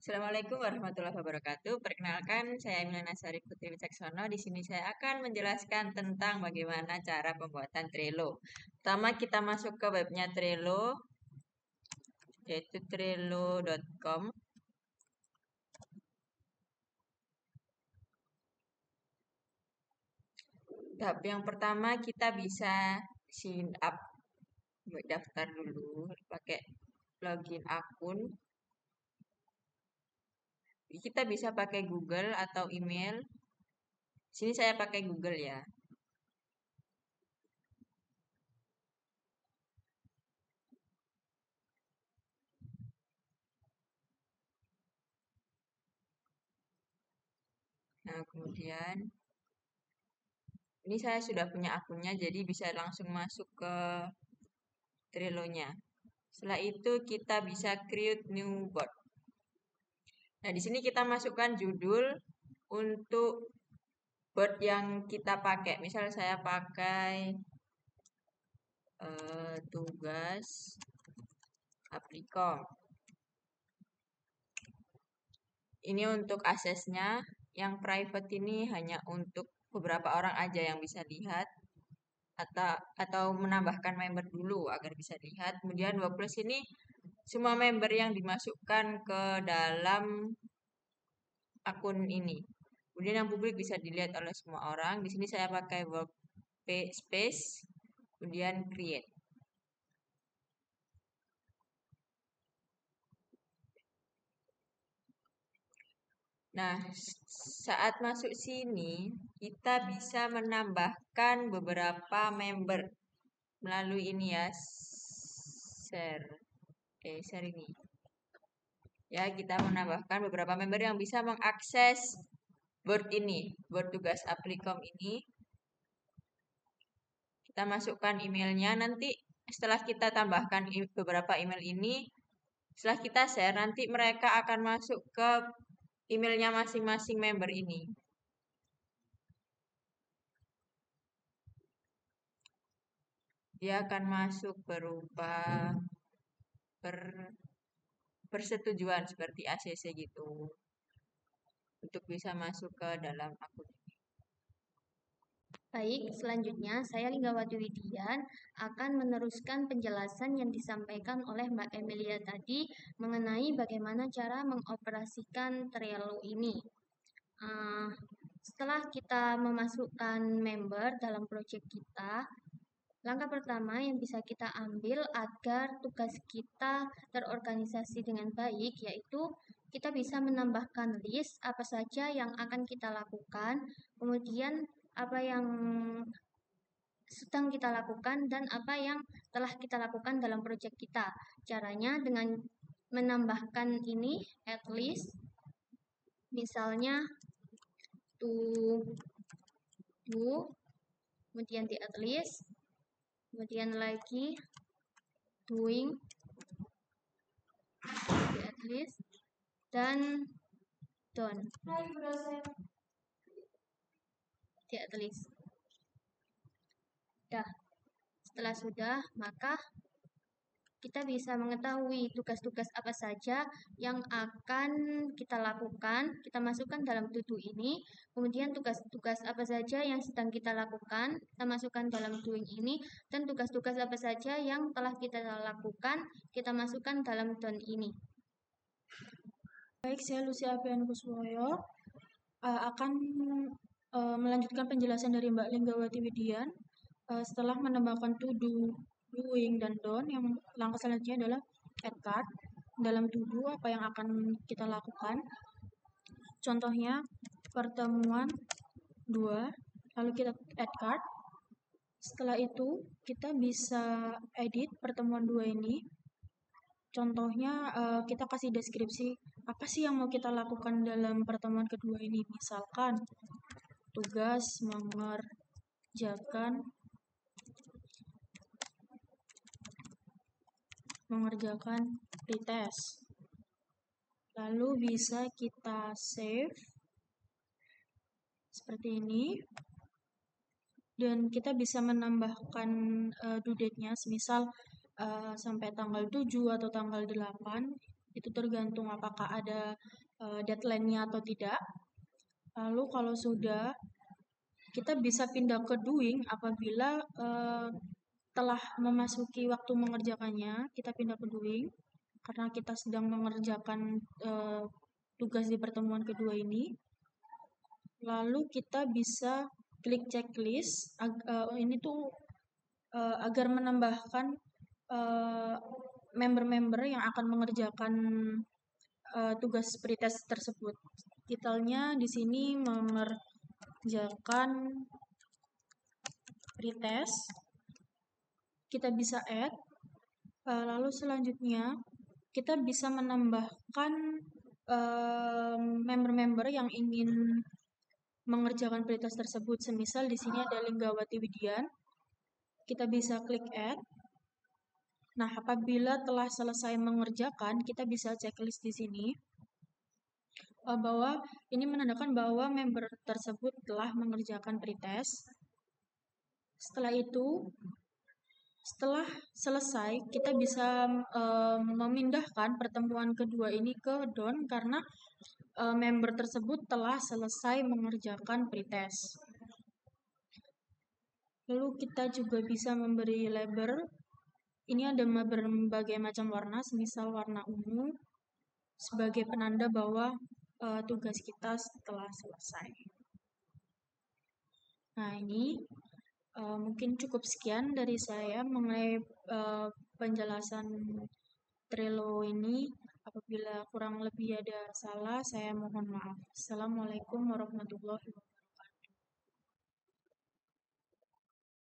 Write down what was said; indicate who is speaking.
Speaker 1: Assalamualaikum warahmatullahi wabarakatuh. Perkenalkan, saya Emiliana Sari Putri Wicaksono. Di sini saya akan menjelaskan tentang bagaimana cara pembuatan Trello. Pertama, kita masuk ke webnya Trello, yaitu trello.com. Tahap yang pertama, kita bisa sign up, daftar dulu, pakai login akun. Kita bisa pakai Google atau email. Sini saya pakai Google ya. Nah, kemudian ini saya sudah punya akunnya, jadi bisa langsung masuk ke Trello-nya. Setelah itu kita bisa create new board. Nah, di sini kita masukkan judul untuk board yang kita pakai. Misal saya pakai tugas Aprikom. Ini untuk aksesnya. Yang private ini hanya untuk beberapa orang aja yang bisa lihat. Atau menambahkan member dulu agar bisa lihat. Kemudian 20 ini semua member yang dimasukkan ke dalam akun ini. Kemudian yang publik bisa dilihat oleh semua orang. Di sini saya pakai workspace, kemudian create. Nah, saat masuk sini, kita bisa menambahkan beberapa member melalui ini ya, share ini. Ya, kita menambahkan beberapa member yang bisa mengakses board ini, board tugas Aprikom ini. Kita masukkan emailnya, nanti setelah kita tambahkan beberapa email ini, setelah kita share, nanti mereka akan masuk ke emailnya masing-masing member ini. Dia akan masuk berupa persetujuan seperti ACC gitu, untuk bisa masuk ke dalam akun.
Speaker 2: Baik, selanjutnya saya Linggawati Widian akan meneruskan penjelasan yang disampaikan oleh Mbak Emilia tadi mengenai bagaimana cara mengoperasikan Trello ini. Setelah kita memasukkan member dalam proyek kita, langkah pertama yang bisa kita ambil agar tugas kita terorganisasi dengan baik yaitu kita bisa menambahkan list apa saja yang akan kita lakukan, kemudian apa yang sedang kita lakukan dan apa yang telah kita lakukan dalam proyek kita. Caranya dengan menambahkan ini at least, misalnya to do, kemudian di at least, kemudian lagi doing di at least, dan done di at least. Dah, setelah sudah, maka kita bisa mengetahui tugas-tugas apa saja yang akan kita lakukan, kita masukkan dalam to-do ini, kemudian tugas-tugas apa saja yang sedang kita lakukan, kita masukkan dalam doing ini, dan tugas-tugas apa saja yang telah kita lakukan, kita masukkan dalam done ini.
Speaker 3: Baik, saya Lucia Apriani Kuswoyo akan melanjutkan penjelasan dari Mbak Linggawati Widian. Setelah menambahkan to do, doing, dan done, yang langkah selanjutnya adalah add card. Dalam to do, apa yang akan kita lakukan? Contohnya, pertemuan 2, lalu kita add card. Setelah itu, kita bisa edit pertemuan 2 ini. Contohnya, kita kasih deskripsi apa sih yang mau kita lakukan dalam pertemuan kedua ini. Misalkan, tugas mengerjakan pretest. Lalu bisa kita save seperti ini. Dan kita bisa menambahkan due date-nya, semisal sampai tanggal 7 atau tanggal 8. Itu tergantung apakah ada deadline-nya atau tidak. Lalu kalau sudah, kita bisa pindah ke doing apabila telah memasuki waktu mengerjakannya, kita pindah ke doing karena kita sedang mengerjakan tugas di pertemuan kedua ini. Lalu kita bisa klik checklist. Ini tuh agar menambahkan member-member yang akan mengerjakan tugas pretest tersebut. Titelnya di sini mengerjakan pretest. Kita bisa add. Lalu selanjutnya kita bisa menambahkan member-member yang ingin mengerjakan pretest tersebut. Semisal di sini ada Linggawati Widian. Kita bisa klik add. Nah, apabila telah selesai mengerjakan, kita bisa checklist di sini bahwa ini menandakan bahwa member tersebut telah mengerjakan pretest. Setelah itu, setelah selesai, kita bisa memindahkan pertemuan kedua ini ke done karena member tersebut telah selesai mengerjakan pretest. Lalu kita juga bisa memberi label. Ini ada berbagai macam warna, semisal warna ungu, sebagai penanda bahwa tugas kita telah selesai. Nah, ini mungkin cukup sekian dari saya mengenai penjelasan Trello ini. Apabila kurang lebih ada salah, saya mohon maaf. Assalamualaikum warahmatullahi wabarakatuh.